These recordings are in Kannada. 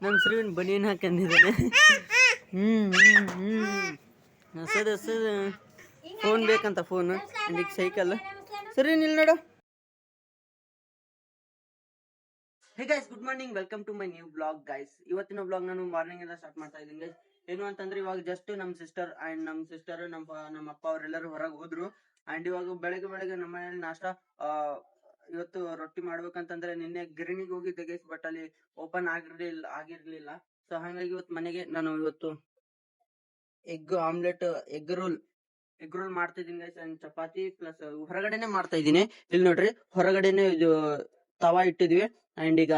ನಮ್ಮ ಶ್ರೀವನ್ ಬನಿಯನ್ ಹಾಕೊಂಡಿದ್ದಾನೆ. ಹಸದು ಫೋನ್ ಬೇಕಂತ ಫೋನು ಅಂದಿಗೆ ಸೈಕಲ್. ಸರಿ ನಿಲ್ ನೋಡು. Hey guys, good morning, welcome to my new blog guys. ಇವತ್ತಿನ ಬ್ಲಾಗ್ ನಾನು ಮಾರ್ನಿಂಗ್ ಎಲ್ಲ ಸ್ಟಾರ್ಟ್ ಮಾಡ್ತಾ ಇದ್ದೀನಿ ಗೈಸ್. ಏನು ಅಂತಂದ್ರೆ ಇವಾಗ ಜಸ್ಟ್ ನಮ್ಮ ಸಿಸ್ಟರ್ ನಮ್ಮ ಅಪ್ಪ ಅವರೆಲ್ಲರೂ ಹೊರಗೆ ಹೋದ್ರು. ಅಂಡ್ ಇವಾಗ ಬೆಳಗ್ಗೆ ನಮ್ಮ ಮನೇಲಿ ನಾಷ್ಟ ಇವತ್ತು ರೊಟ್ಟಿ ಮಾಡ್ಬೇಕಂತಂದ್ರೆ ನಿನ್ನೆ ಗಿರಣಿಗೆ ಹೋಗಿದ್ದೆ ಗೈಸ್, ಬಟ್ ಅಲ್ಲಿ ಓಪನ್ ಆಗಿರ್ಲಿಲ್ಲ. ಸೊ ಹಾಗಾಗಿ ಇವತ್ತು ಮನೆಗೆ ನಾನು ಇವತ್ತು ಎಗ್ ಆಮ್ಲೆಟ್, ಎಗ್ ರೋಲ್ ಮಾಡ್ತಾ ಇದೀನಿ ಗೈಸ್. ಅಂಡ್ ಚಪಾತಿ ಪ್ಲಸ್ ಹೊರಗಡೆನೆ ಮಾಡ್ತಾ ಇದೀನಿ. ಇಲ್ಲಿ ನೋಡ್ರಿ, ಹೊರಗಡೆನೆ ಇದು ತವಾ ಇಟ್ಟಿದ್ವಿ. ಅಂಡ್ ಈಗ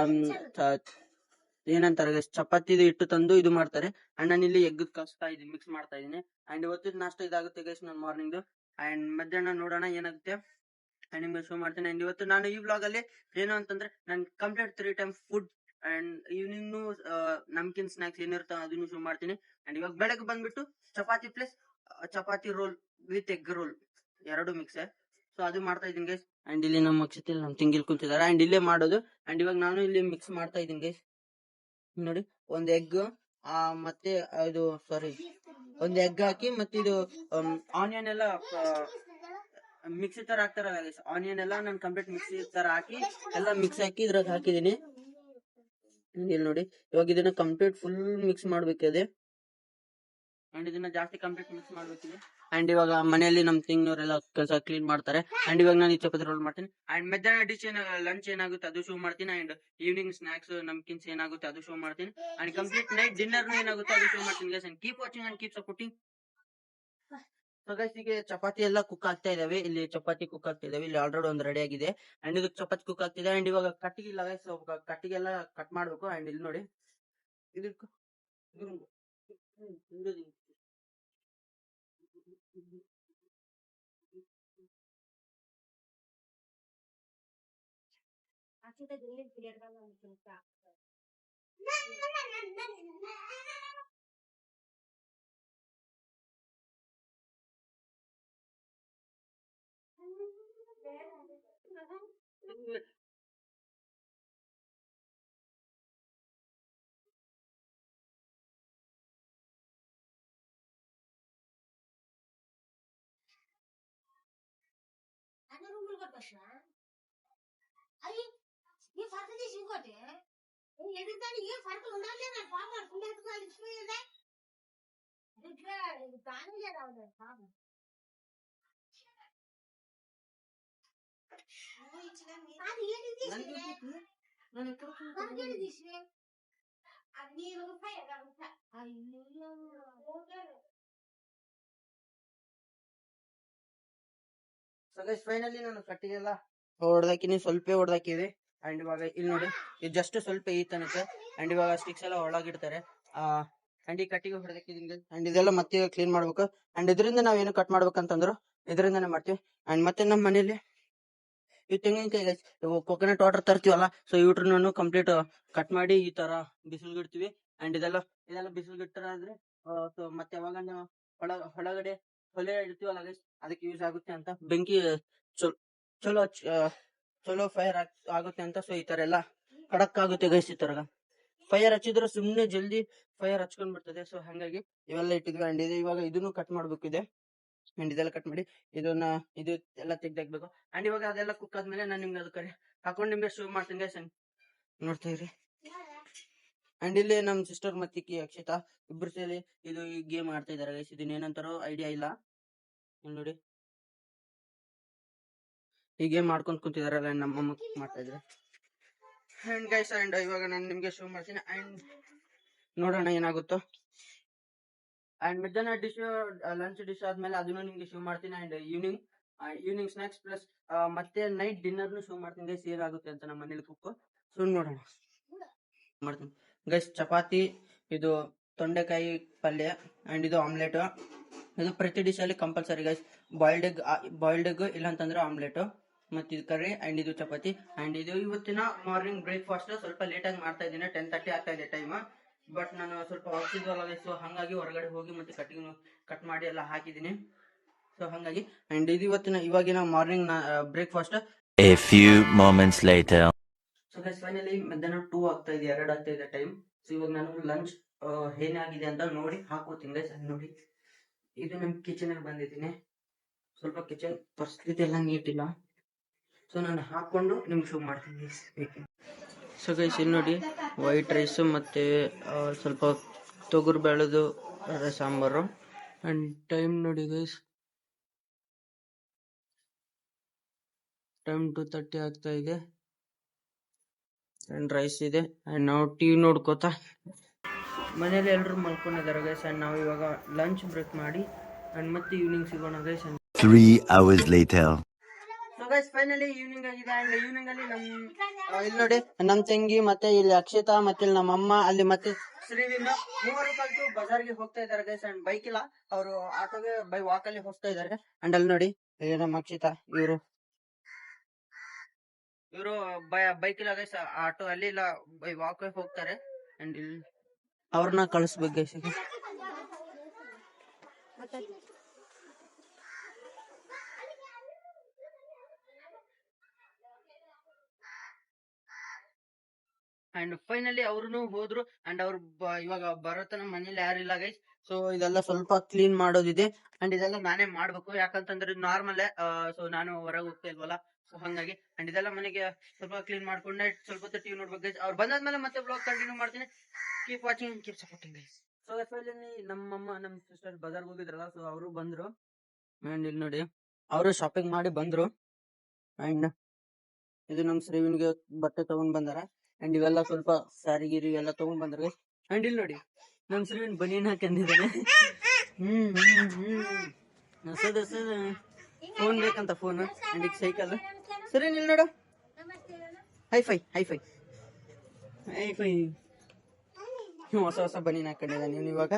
ಏನಂತಾರೆ ಚಪಾತಿ ಇಟ್ಟು ತಂದು ಇದು ಮಾಡ್ತಾರೆ. ಅಂಡ್ ನಾನು ಇಲ್ಲಿ ಎಗ್ ಕಲಿಸ್ತಾ ಇದೀನಿ, ಮಿಕ್ಸ್ ಮಾಡ್ತಾ ಇದೀನಿ. ಅಂಡ್ ಇವತ್ತಿನ ನಾಷ್ಟ ಇದಾಗುತ್ತೆ ಗೈಸ್ ನನ್ನ ಮಾರ್ನಿಂಗ್. ಅಂಡ್ ಮಧ್ಯಾಹ್ನ ನೋಡೋಣ ಏನಾಗುತ್ತೆ. ಅಂಡ್ ನಿಮ್ಗೆ ಶೋ ಮಾಡ್ತೇನೆ. ಅಂಡ್ ಇವತ್ತು ನಾನು ಈ ಬ್ಲಾಗ್ ಅಲ್ಲಿ ಏನು ಅಂತಂದ್ರೆ ನಾನು complete 3 time food and evening namkeen snacks ಏನಿರ್ತಾವ ಅದನ್ನು ಶೋ ಮಾಡ್ತೀನಿ. ಅಂಡ್ ಇವಾಗ ಬೆಳಗ್ಗೆ ಬಂದ್ಬಿಟ್ಟು chapati plus chapati roll with egg roll ಎರಡು ಮಿಕ್ಸ್. ಸೊ ಅದು ಮಾಡ್ತಾ ಇದೀನಿ ಗೈಸ್. ಅಂಡ್ ಇಲ್ಲಿ ನಮ್ಮ ಅಕ್ಷತೆ ನಮ್ಮ ತಿಂಗಿಲ್ ಕುಂತಿದ್ದಾರೆ. ಅಂಡ್ ಇಲ್ಲೇ ಮಾಡೋದು. ಅಂಡ್ ಇವಾಗ ನಾನು ಇಲ್ಲಿ ಮಿಕ್ಸ್ ಮಾಡ್ತಾ ಇದೀನಿ ಗೈಸ್. ನೋಡಿ, ಒಂದ್ ಎಗ್ ಮತ್ತೆ ಇದು ಒಂದ್ ಎಗ್ ಹಾಕಿ ಮತ್ತೆ ಇದು ಆನಿಯನ್ ಎಲ್ಲ ಮಿಕ್ಸಿ ತರ ಹಾಕ್ತಾರಲ್ಲ ಗೈಸ್, ಆನಿಯನ್ ಎಲ್ಲ ನಾನು ಕಂಪ್ಲೀಟ್ ಮಿಕ್ಸಿ ತರ ಹಾಕಿ ಎಲ್ಲ ಮಿಕ್ಸ್ ಹಾಕಿ ಇದ್ರಾಗ ಹಾಕಿದೀನಿ. ಇಲ್ಲಿ ನೋಡಿ, ಇವಾಗ ಇದನ್ನ ಕಂಪ್ಲೀಟ್ ಫುಲ್ ಮಿಕ್ಸ್ ಮಾಡ್ಬೇಕಿದೆ. ಅಂಡ್ ಇದನ್ನ ಜಾಸ್ತಿ ಕಂಪ್ಲೀಟ್ ಮಿಕ್ಸ್ ಮಾಡ್ಬೇಕಿದೆ. ಅಂಡ್ ಇವಾಗ ಮನೆಯಲ್ಲಿ ನಮ್ ತಿಂಗ್ನವರೆಲ್ಲ ಕೆಲಸ ಕ್ಲೀನ್ ಮಾಡ್ತಾರೆ. ಅಂಡ್ ಇವಾಗ ನಾನು ಈ ಚಪಾತಿ ರೋಲ್ ಮಾಡ್ತೀನಿ. ಅಂಡ್ ಮಧ್ಯಾಹ್ನ ಡಿಶ್ ಲಂಚ್ ಏನಾಗುತ್ತೆ ಅದು ಶೋ ಮಾಡ್ತೀನಿ. ಅಂಡ್ ಈವ್ನಿಂಗ್ ಸ್ನಾಕ್ಸ್ ನಮ್ಕಿನ್ಸ್ ಏನಾಗುತ್ತೆ ಅದು ಶೋ ಮಾಡ್ತೀನಿ. ಅಂಡ್ ಕಂಪ್ಲೀಟ್ ನೈಟ್ ಡಿನ್ನರ್ ಏನಾಗುತ್ತೆ ಅದು ಶೋ ಮಾಡ್ತೀನಿ guys. And keep watching and keep supporting. So guys, ಈಗ ಚಪಾತಿ ಎಲ್ಲ ಕುಕ್ ಆಗ್ತಾ ಇದಾವೆ. ಇಲ್ಲಿ ಚಪಾತಿ ಕುಕ್ ಆಗ್ತಾ ಇದಾವೆ. ಇಲ್ಲಿ ಆಲ್ರೆಡಿ ಒಂದು ರೆಡಿ ಆಗಿದೆ. ಅಂಡ್ ಇದು ಚಪಾತಿ ಕುಕ್ ಆಗ್ತಿದೆ. ಅಂಡ್ ಇವಾಗ ಕಟ್ಟಿಗೆ ಇಲ್ಲ ಗೈಸ್, ಕಟ್ಟಿಗೆಲ್ಲ ಕಟ್ ಮಾಡ್ಬೇಕು. ಅಂಡ್ ಇಲ್ಲಿ ನೋಡಿ, ಇದಕ್ಕೆ ಫೈನಲಿ ನಾನು ಕಟ್ಟಿಗೆಲ್ಲ ಹೊಡೆದಾಕಿನಿ, ಸ್ವಲ್ಪ ಹೊಡೆದಾಕಿದೆ. ಅಂಡ್ ಇವಾಗ ಇಲ್ಲಿ ನೋಡಿ, ಇದು ಜಸ್ಟ್ ಸ್ವಲ್ಪ ಈ ತನಕ. ಅಂಡ್ ಇವಾಗ ಸ್ಟಿಕ್ಸ್ ಎಲ್ಲ ಒಳಗಿಡ್ತಾರೆ. ಅಂಡ್ ಈ ಕಟ್ಟಿಗೆ ಹೊಡೆದಾಕಿದ್ದೀನಿ. ಅಂಡ್ ಇದೆಲ್ಲ ಮತ್ತೆ ಕ್ಲೀನ್ ಮಾಡ್ಬೇಕು. ಅಂಡ್ ಇದರಿಂದ ನಾವೇನು ಕಟ್ ಮಾಡ್ಬೇಕಂತಂದ್ರು ಇದರಿಂದಾನೇ ಮಾಡ್ತೀವಿ. ಅಂಡ್ ಮತ್ತೆ ನಮ್ಮ ಮನೇಲಿ ಈ ತೆಂಗಿನಕಾಯಿ ಕೊಕೊನಟ್ ವಾಟರ್ ತರ್ತೀವಲ್ಲ, ಸೊ ಇವ್ರನ್ನು ಕಂಪ್ಲೀಟ್ ಕಟ್ ಮಾಡಿ ಈ ತರ ಬಿಸಿಲ್ಗಿಡ್ತೀವಿ. ಅಂಡ್ ಇದೆಲ್ಲ ಬಿಸಿಲ್ಗಿಟ್ಟರಾದ್ರೆ ಸೊ ಮತ್ತೆ ಯಾವಾಗ ಹೊಳಗಡೆ ಹೊಲೆ ಇಡ್ತೀವಲ್ಲ ಗೈಸ್, ಅದಕ್ಕೆ ಯೂಸ್ ಆಗುತ್ತೆ ಅಂತ. ಬೆಂಕಿ ಚಲೋ ಫೈರ್ ಆಗುತ್ತೆ ಅಂತ. ಸೊ ಈ ತರ ಎಲ್ಲ ಖಡಕ್ ಆಗುತ್ತೆ ಗೈಸ್. ಈ ತರ ಫೈರ್ ಹಚ್ಚಿದ್ರೆ ಸುಮ್ನೆ ಜಲ್ದಿ ಫೈರ್ ಹಚ್ಕೊಂಡ್ ಬಿಡ್ತದೆ. ಸೊ ಹಂಗಾಗಿ ಇವೆಲ್ಲ ಇಟ್ಟಿದ್ವಿ. ಅಂಡ್ ಇದು ಇವಾಗ ಇದನ್ನು ಕಟ್ ಮಾಡ್ಬೇಕಿದೆ. ಅಂಡ್ ಇದೆಲ್ಲ ಕಟ್ ಮಾಡಿ ಇದು ಎಲ್ಲ ತೆಗ್ದಾಕ್ಬೇಕು. ಅಂಡ್ ಇವಾಗ ಅದೆಲ್ಲ ಕುಕ್ ಆದ್ಮೇಲೆ ನಾನು ನಿಮ್ಗೆ ಅದಕ್ಕೆ ಹಾಕೊಂಡು ನಿಮ್ಗೆ ಶೋ ಮಾಡ್ತೀನಿ ಗೈಸ್. ನೋಡ್ತಾ ಇರಿ. ಅಂಡ್ ಇಲ್ಲಿ ನಮ್ ಸಿಸ್ಟರ್ ಮತ್ತೆ ಅಕ್ಷತಾ ಇಬ್ರು ಸೇರಿ ಇದು ಈ ಗೇಮ್ ಆಡ್ತಾ ಇದಾರೆ ಗೈಸ್. ಇದನ್ನ ಏನಂತಾರೋ ಐಡಿಯಾ ಇಲ್ಲ. ನೋಡಿ, ಈ ಗೇಮ್ ಮಾಡ್ಕೊಂಡ್ ಕುಂತಿದಾರಲ್ಲ, ನಮ್ಮ ಮಾಡ್ತಾ ಇದ್ರೆ. ಅಂಡ್ ಗೈಸ್, ಅಂಡ್ ಇವಾಗ ನಾನು ನಿಮ್ಗೆ ಶೋ ಮಾಡ್ತೀನಿ. ಅಂಡ್ ನೋಡೋಣ ಏನಾಗುತ್ತೋ. ಅಂಡ್ ಮಧ್ಯಾಹ್ನ ಲಂಚ್ ಡಿಶ್ ಆದ್ಮೇಲೆ ಅದನ್ನು ನಿಮ್ಗೆ ಶೋ ಮಾಡ್ತೀನಿ. ಅಂಡ್ ಈವ್ನಿಂಗ್ ಸ್ನಾಕ್ಸ್ ಪ್ಲಸ್ ಮತ್ತೆ ನೈಟ್ ಡಿನ್ನರ್ ಶೋ ಮಾಡ್ತೀನಿ ಗೈಸ್, ಏನಾಗುತ್ತೆ ಅಂತ ನಮ್ಮ ಮನೇಲಿ ಕುಕ್ಕು. ಸೊ ನೋಡೋಣ ಮಾಡ್ತೀನಿ ಗೈಸ್. ಚಪಾತಿ, ಇದು ತೊಂಡೆಕಾಯಿ ಪಲ್ಯ, ಅಂಡ್ ಇದು ಆಮ್ಲೆಟ್. ಇದು ಪ್ರತಿ ಡಿಶ್ ಅಲ್ಲಿ ಕಂಪಲ್ಸರಿ ಗೈಸ್. ಬಾಯ್ಲ್ಡ್ ಎಗ್ ಇಲ್ಲ ಅಂತಂದ್ರೆ ಆಮ್ಲೆಟ್, ಮತ್ತೆ ಇದು ಕರ್ರಿ, ಅಂಡ್ ಇದು ಚಪಾತಿ. ಅಂಡ್ ಇದು ಇವತ್ತಿನ ಮಾರ್ನಿಂಗ್ ಬ್ರೇಕ್ಫಾಸ್ಟ್. ಸ್ವಲ್ಪ ಲೇಟ್ ಆಗಿ ಮಾಡ್ತಾ ಇದ್ದೀನಿ, 10:30 ಆಗ್ತಾ ಇದೆ ಟೈಮ್. ಬಟ್ ನಾನು ಸ್ವಲ್ಪ ಹೊರಟಿದ್ವಲ್ಲ, ಸೊ ಹಂಗಾಗಿ ಹೊರಗಡೆ ಹೋಗಿ ಮತ್ತೆ ಕಟ್ ಮಾಡಿ ಎಲ್ಲ ಹಾಕಿದೀನಿ. ಸೊ ಹಂಗಾಗಿ ಅಂಡ್ ಇದು ಇವಾಗಿನ morning breakfast. A few moments later. So guys, finally ಮಧ್ಯಾಹ್ನ 2 ಆಗ್ತಾ ಇದೆ, 2 ಆಗ್ತಾ ಇದೆ ಟೈಮ್. ಸೊ ಇವಾಗ ನಾನು ಲಂಚ್ ಏನಾಗಿದೆ ಅಂತ ನೋಡಿ ಹಾಕೋತೀನಿ ಗೈಸ್. ನೋಡಿ ಇದು ನಮ್ ಕಿಚನ್ ಅಲ್ಲಿ ಬಂದಿದ್ದೀನಿ. ಸ್ವಲ್ಪ ಕಿಚನ್ ಪರಿಸ್ಥಿತಿ ಎಲ್ಲ ನೀಟ್ ಇಲ್ಲ, ಸೊ ನಾನು ಹಾಕೊಂಡು ನಿಮ್ಗೆ ಶೋ ಮಾಡ್ತೀನಿ. ಸೊ ಗೈಸ್ ಇಲ್ಲಿ ನೋಡಿ ವೈಟ್ ರೈಸ್ ಮತ್ತೆ ಸ್ವಲ್ಪ ತೊಗರು ಬೇಳೆದು ಸಾಂಬಾರು. ಅಂಡ್ ಟೈಮ್ ನೋಡಿ ಗೈಸ್, ಟೈಮ್ 2:30 ಆಗ್ತಾ ಇದೆ. ಅಂಡ್ ರೈಸ್ ಇದೆ. ಅಂಡ್ ನಾವು ಟಿವಿ ನೋಡ್ಕೋತಾ ಮನೇಲಿ ಎಲ್ಲರೂ ಮಲ್ಕೊಂಡಿದ್ದಾರೆ ಗೈಸ್. ಅಂಡ್ ನಾವು ಇವಾಗ ಲಂಚ್ ಬ್ರೇಕ್ ಮಾಡಿ ಅಂಡ್ ಮತ್ತೆ ಈವ್ನಿಂಗ್ ಸಿಗೋಣ guys. 3 hours later. So guys finally evening ಆಗಿದೆ. ಅಂಡ್ ಈವ್ನಿಂಗ್ ಅಲ್ಲಿ ಇಲ್ಲಿ ನೋಡಿ ನಮ್ ತಂಗಿ ಮತ್ತೆ ಇಲ್ಲಿ ಅಕ್ಷಿತಾ ಮತ್ತೆ ಇಲ್ಲಿ ನಮ್ಮ ಅಮ್ಮ ಅಲ್ಲಿ ಮತ್ತೆ ಶ್ರೀವಿನ ಮೂವರು ಕಲ್ತು ಬಜಾರ್ಗೆ ಹೋಗ್ತಾ ಇದಾರೆ ಗೈಸ್. ಅಂಡ್ ಬೈಕ್ ಇಲ್ಲ, ಅವರು ಆಟೋಗೆ ಬೈ ವಾಕ್ ಅಲ್ಲಿ ಹೋಗ್ತಾ ಇದಾರೆ. ಅಂಡ್ ಅಲ್ಲಿ ನೋಡಿ ನಮ್ಮ ಅಕ್ಷಿತಾ ಇವರು ಬೈಕ್ ಇಲ್ಲ ಗೈಸ್, ಆಟೋ ಅಲ್ಲಿ ಇಲ್ಲ ಬೈ ವಾಕ್ ಹೋಗ್ತಾರೆ. ಅಂಡ್ ಇಲ್ಲಿ ಅವ್ರನ್ನ ಕಳಿಸ್ಬೇಕು ಗೈಸ್. ಅಂಡ್ ಫೈನಲಿ ಅವ್ರು ಹೋದ್ರು. ಅಂಡ್ ಅವ್ರು ಇವಾಗ ಬರೋತನ ಮನೇಲಿ ಯಾರಿಲ್ಲ ಗೈಸ್. ಸೊ ಇದೆಲ್ಲ ಸ್ವಲ್ಪ ಕ್ಲೀನ್ ಮಾಡೋದಿದೆ. ಅಂಡ್ ಇದೆಲ್ಲ ನಾನೇ ಮಾಡ್ಬೇಕು, ಯಾಕಂತಂದ್ರೆ ನಾರ್ಮಲ್. ಸೊ ನಾನು ಹೊರಗೆ ಹೋಗ್ತಾ ಇಲ್ವಲ್ಲ, ಸೊ ಹಂಗಾಗಿ. ಅಂಡ್ ಇದೆಲ್ಲ ಮನೆಗೆ ಸ್ವಲ್ಪ ಕ್ಲೀನ್ ಮಾಡ್ಕೊಂಡೆ ಸ್ವಲ್ಪ ಹೊತ್ತು ಟಿವಿ ನೋಡ್ಬೇಕು ಗೈಸ್. ಅವ್ರು ಬಂದಾದ್ಮೇಲೆ ಮತ್ತೆ ಬ್ಲಾಗ್ ಕಂಟಿನ್ಯೂ ಮಾಡ್ತೀನಿ. Keep watching, keep supporting guys. So ನಮ್ಮಮ್ಮ ನಮ್ ಸಿಸ್ಟರ್ ಬಜಾರ್ಗೆ ಹೋಗಿದ್ರಲ್ಲ, ಸೊ ಅವರು ಬಂದ್ರು. ಅಂಡ್ ಇಲ್ಲಿ ನೋಡಿ ಅವರು ಶಾಪಿಂಗ್ ಮಾಡಿ ಬಂದ್ರು. ಅಂಡ್ ಇದು ನಮ್ ಶ್ರೀವಿನ್ಗೆ ಬಟ್ಟೆ ತಗೊಂಡ್ ಬಂದಾರ. ಅಂಡ್ ಇವೆಲ್ಲ ಸ್ವಲ್ಪ ಸ್ಯಾರಿ ಗಿರಿ ಎಲ್ಲ ತಗೊಂಡ್ ಬಂದ್ರೆ. ಅಂಡ್ ಇಲ್ಲಿ ನೋಡಿ ನಮ್ ಶ್ರೀವಿನ್ ಬನಿಯನ್ ಹಾಕೊಂಡಿದ್ದಾನೆ. ಫೋನ್ ಬೇಕಂತ ಫೋನ್. ಅಂಡ್ ಈಗ ಸೈಕಲ್. ಸರಿ ಇಲ್ಲಿ ನೋಡು, ಹೈಫೈ ಹೈಫೈ ಹೈಫೈ ಹೊಸ ಹೊಸ ಬನಿಯನ್ ಹಾಕೊಂಡಿದ್ದಾನೆ ನೀವು ಇವಾಗ.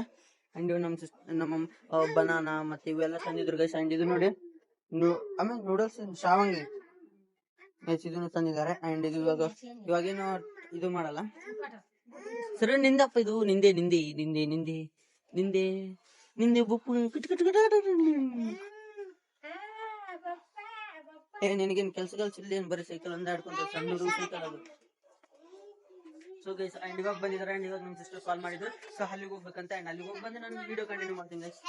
ಅಂಡ್ ನಮ್ಮ ಬನಾನಾ ಮತ್ತೆ ಇವೆಲ್ಲ ತಂದಿದ್ರು ಗೈಸ್. ಅಂಡ್ ಇದು ನೋಡಿ ಆಮೇಲೆ ನೂಡಲ್ಸ್ ಶಾವಂಗಿ ಇದನ್ನು ತಂದಿದ್ದಾರೆ. ಅಂಡ್ ಇದು ಇವಾಗೇನು ಇದು ಮಾಡಲ್ಲ. ಸರಿ ನಿಂದಪ್ಪ, ಇದು ನಿಂದೆ ನಿಂದೆ ನಿಂದೆ ನಿಂದೆ ನಿಂದೆ ನಿಂದೆ ಬುಪ್ಪು ನಿನಗೇನು ಕೆಲ್ಸ ಇಲ್ಲಿ ಏನ್ ಬರೀ ಸೈಕಲ್ ಒಂದೇ ಆಡ್ಕೊಂತ ಸಣ್ಣ ಸೈಕಲ್ ಅದು. ಸೊ ಗೈಸ್ ಅಂಡ್ ಇವಾಗ ಬಂದಿದ್ದಾರೆ. ಅಂಡ್ ಇವಾಗ ನಮ್ ಸಿಸ್ಟರ್ ಕಾಲ್ ಮಾಡಿದ್ರು, ಸೊ ಅಲ್ಲಿಗೆ ಹೋಗ್ಬೇಕಂತ. ಅಂಡ್ ಅಲ್ಲಿಗೆ ಹೋಗಿ ಬಂದು ನಾನು ವಿಡಿಯೋ ಕಂಟಿನ್ಯೂ ಮಾಡ್ತೀನಿ ಗೈಸ್.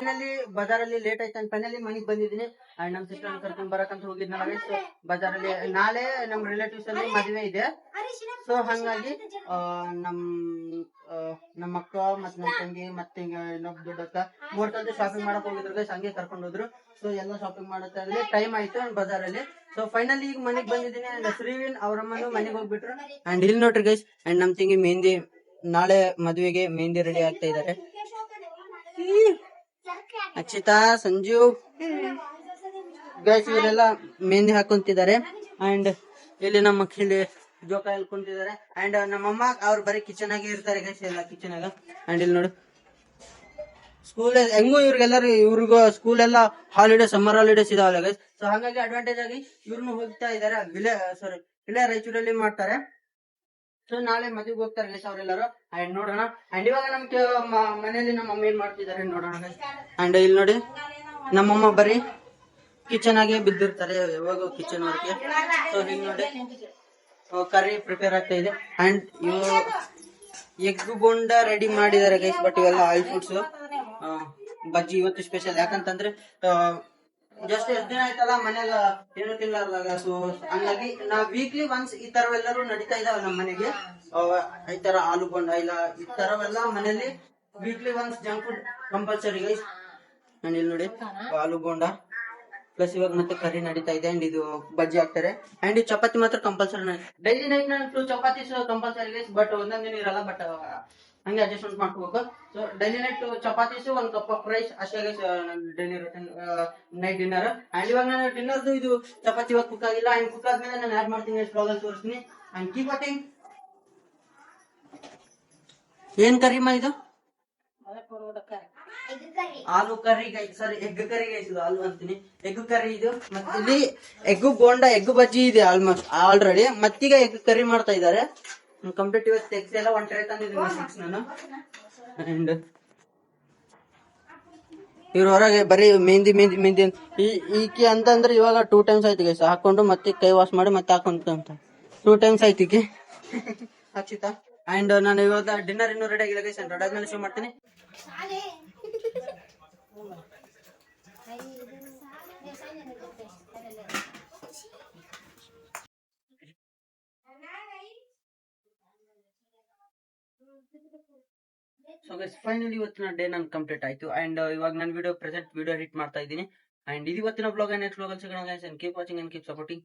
ಫೈನಲಿ ಬಜಾರಲ್ಲಿ ಲೇಟ್ ಆಯ್ತು. ಅಂಡ್ ಫೈನಲಿ ಮನೆಗೆ ಬಂದಿದ್ದೀನಿ. ಅಂಡ್ ನಮ್ ಸಿಸ್ಟರ್ ಕರ್ಕೊಂಡ್ ಬರಕಂತ ಹೋಗಿದ್ನಲ್ಲ ಗೈಸ್. ಬಜಾರಲ್ಲಿ ನಾಳೆ ನಮ್ ರಿಲೇಟಿವ್ಸ್ ಅಲ್ಲಿ ಮದುವೆ ಇದೆ. ಸೊ ಹಂಗಾಗಿ ನಮ್ಮ ಅಕ್ಕ ಮತ್ತೆ ನಮ್ಮ ತಂಗಿ ಮತ್ತೆ ಇನ್ನೊಬ್ಬ ದೊಡ್ಡಕ್ಕ ಮೂರ್ತಂದು ಶಾಪಿಂಗ್ ಮಾಡಕ್ ಹೋಗಿದ್ರು ಗೈಸ್. ಹಂಗೆ ಕರ್ಕೊಂಡು ಹೋದ್ರು. ಸೊ ಎಲ್ಲ ಶಾಪಿಂಗ್ ಮಾಡತ್ತ ಟೈಮ್ ಆಯ್ತು ಬಜಾರಲ್ಲಿ. ಸೊ ಫೈನಲಿ ಈಗ ಮನೆಗ್ ಬಂದಿದ್ದೀನಿ. ಅಂಡ್ ಶ್ರೀವಿನ್ ಅವ್ರಮ್ಮನು ಮನೆಗೆ ಹೋಗ್ಬಿಟ್ರು. ಅಂಡ್ ಇಲ್ಲಿ ನೋಡ್ರಿ ಗೈಸ್, ಅಂಡ್ ನಮ್ ತಂಗಿ ಮೆಹಂದಿ, ನಾಳೆ ಮದುವೆಗೆ ಮೆಹಂದಿ ರೆಡಿ ಆಗ್ತಾ ಇದಾರೆ. ಅಕ್ಷಿತಾ, ಸಂಜು ಗೈಸ್ ಇವರೆಲ್ಲ ಮೆಹಂದಿ ಹಾಕೊಂತಿದ್ದಾರೆ. ಅಂಡ್ ಇಲ್ಲಿ ನಮ್ಮ ಇಲ್ಲಿ ಜೋಕ ಕುಂತಿದ್ದಾರೆ. ಅಂಡ್ ನಮ್ಮಮ್ಮ ಅವ್ರು ಬರೀ ಕಿಚನ್ ಆಗಿ ಇರ್ತಾರೆ ಗೈಸ್, ಎಲ್ಲ ಕಿಚನ್ ಆಗ. ಅಂಡ್ ಇಲ್ಲಿ ನೋಡು ಸ್ಕೂಲ್ ಹೆಂಗು ಇವ್ರಿಗೂ ಸ್ಕೂಲ್ ಎಲ್ಲ ಹಾಲಿಡೇ, ಸಮ್ಮರ್ ಹಾಲಿಡೇಸ್ ಇದಾವಲ್ಲ ಗೈಸ್. ಸೊ ಹಾಗಾಗಿ ಅಡ್ವಾಂಟೇಜ್ ಆಗಿ ಇವ್ರನ್ನು ಹೋಗ್ತಾ ಇದಾರೆ. ಇಲ್ಲೇ ರಾಯಚೂರಲ್ಲಿ ಮಾಡ್ತಾರೆ. ಸೊ ನಾಳೆ ಮದುವೆಗೆ ಹೋಗ್ತಾರೆ ಗೈಸ್ ಅವರೆಲ್ಲರೂ. ಅಂಡ್ ನೋಡೋಣ. ಅಂಡ್ ಇವಾಗ ನಮ್ ಮನೆಯಲ್ಲಿ ನಮ್ಮ ಮಮ್ಮಿ ಏನ್ ಮಾಡ್ತಿದ್ದಾರೆ ನೋಡೋಣ ಗೈಸ್. ಅಂಡ್ ಇಲ್ಲಿ ನೋಡಿ ನಮ್ಮಮ್ಮ ಬರೀ ಕಿಚನ್ ಆಗಿ ಬಿದ್ದಿರ್ತಾರೆ ಯಾವಾಗ ಕಿಚನ್ ವರ್ಗೆ. ಸೊ ಹಿಂಗ್ ನೋಡಿ ಕರಿ ಪ್ರಿಪೇರ್ ಆಗ್ತಾ ಇದೆ. ಅಂಡ್ ಇವು ಎಗ್ ಬೋಂಡ ರೆಡಿ ಮಾಡಿದ್ದಾರೆ ಗೈಸ್. ಬಟ್ ಇವೆಲ್ಲ ಆಯಿಲ್ ಫುಡ್ಸ್. ಬಜ್ಜಿ ಇವತ್ತು ಸ್ಪೆಷಲ್, ಯಾಕಂತಂದ್ರೆ ಜಸ್ಟ್ ಎಷ್ಟು ದಿನ ಆಯ್ತಲ್ಲ ಮನೆಯಾಗ ಏನು ತಿನ್ನಲಾರ್ದಾಗ. ಸೊ ಹಂಗಾಗಿ ನಾವ್ ವೀಕ್ಲಿ ಒನ್ಸ್ ಈ ತರವೆಲ್ಲರೂ ನಡೀತಾ ಇದಾವ ನಮ್ಮ ಮನೆಗೆ. ಈ ತರ ಆಲೂ ಬೋಂಡ ಇಲ್ಲ ಈ ತರವೆಲ್ಲ ಮನೇಲಿ weekly once junk food compulsory guys. And ಇಲ್ಲಿ ನೋಡಿ ಆಲೂ ಬೋಂಡ ಪ್ಲಸ್ ಇವಾಗ ಮತ್ತೆ ಕರಿ ನಡೀತಾ ಇದೆ. ಅಂಡ್ ಇದು ಬಜ್ಜಿ ಹಾಕ್ತಾರೆ. ಅಂಡ್ ಈ ಚಪಾತಿ ಮಾತ್ರ ಕಂಪಲ್ಸರಿ. ಡೈಲಿ ನೈಟ್ ನಾನು ಚಪಾತಿ ಕಂಪಲ್ಸರಿ ಗೈಸ್. ಬಟ್ ಒಂದೊಂದ್ ದಿನ ಇರಲ್ಲ, ಬಟ್ ಹಂಗೆ ಅಡ್ಜಸ್ಟ್ಮೆಂಟ್ ಮಾಡ್ಕೋಬೇಕು. ಸೊ ಡೈಲಿ ನೈಟ್ ಚಪಾತೀಸ್, ಒಂದ್ ಕಪ್ ಆಫ್ ರೈಸ್ ಅಷ್ಟೇ guys daily night dinner. And ಇವಾಗ ನಾನು ಡಿನ್ನರ್ದು ಇದು ಚಪಾತಿ ಇವಾಗ ಕುಕ್ ಆಗಿಲ್ಲ. ಅಂಡ್ ಕುಕ್ ಆದ್ಮೇಲೆ ನಾನು ಆಡ್ ಮಾಡ್ತೀನಿ, ಬ್ಲಾಗ್ ಅಲ್ಲಿ ತೋರಿಸ್ತೀನಿ. And keep watching. ಏನ್ ಕರಿಮಾ ಇದು? ಆಲೂ ಕರಿ ಗೈಸ್, ಸಾರಿ ಎಗ್ ಕರಿ ಗೈಸ್. ಇದು ಆಲೂ ಅಂತೀನಿ, ಎಗ್ ಕರಿ ಇದು. ಮತ್ತೆ ಇಲ್ಲಿ ಎಗ್ ಬೋಂಡ, ಎಗ್ ಬಜ್ಜಿ ಇದೆ ಆಲ್ಮೋಸ್ಟ್ ಆಲ್ರೆಡಿ. ಮತ್ತೀಗ ಎಗ್ ಕರಿ ಮಾಡ್ತಾ ಇದ್ದಾರೆ. ಕಂಪ್ಲೀಟ್ ಇವತ್ತು ಎಗ್ಸ್ ಎಲ್ಲ ಒಂದ್ ಟ್ರೇ ತಂದಿದ್ದೀನಿ 6 ನಾನು. ಅಂಡ್ ಇವ್ರ ಹೊರಗೆ ಬರೀ ಮೆಹಂದಿ ಮೆಹಂದಿ ಮೆಹಂದಿ ಈಕೆ ಅಂತಂದ್ರೆ ಇವಾಗ 2 times ಆಯ್ತು ಗೈಸ್ ಹಾಕೊಂಡು, ಮತ್ತೆ ಕೈ ವಾಶ್ ಮಾಡಿ ಮತ್ತೆ ಹಾಕೊಂತ. 2 ಟೈಮ್ಸ್ ಆಯ್ತಿಗೆ ಹಚ್ಚಿತಾ. ಅಂಡ್ ನಾನು ಇವಾಗ ಡಿನ್ನರ್ ಇನ್ನೂ ರೆಡಿ ಆಗಿಲ್ಲ ಗೈಸ್, ರೆಡಿ ಆದ್ಮೇಲೆ ಶೋ ಮಾಡ್ತೀನಿ. ಸೊ ಗೈಸ್ ಫೈನಲಿ ಇವತ್ತಿನ ಡೇ ನನ್ ಕಂಪ್ಲೀಟ್ ಆಯ್ತು. ಅಂಡ್ ಇವಾಗ ನನ್ನ ಪ್ರೆಸೆಂಟ್ ವಿಡಿಯೋ ಎಡಿಟ್ ಮಾಡ್ತಾ ಇದ್ದೀನಿ. ಅಂಡ್ ಇದು ಇವತ್ತಿನ ಬ್ಲಾಗ್. ನೆಕ್ಸ್ಟ್ ಬ್ಲಾಗ್ ಅಲ್ಲಿ ಸಿಗೋಣ guys, and keep watching and keep supporting.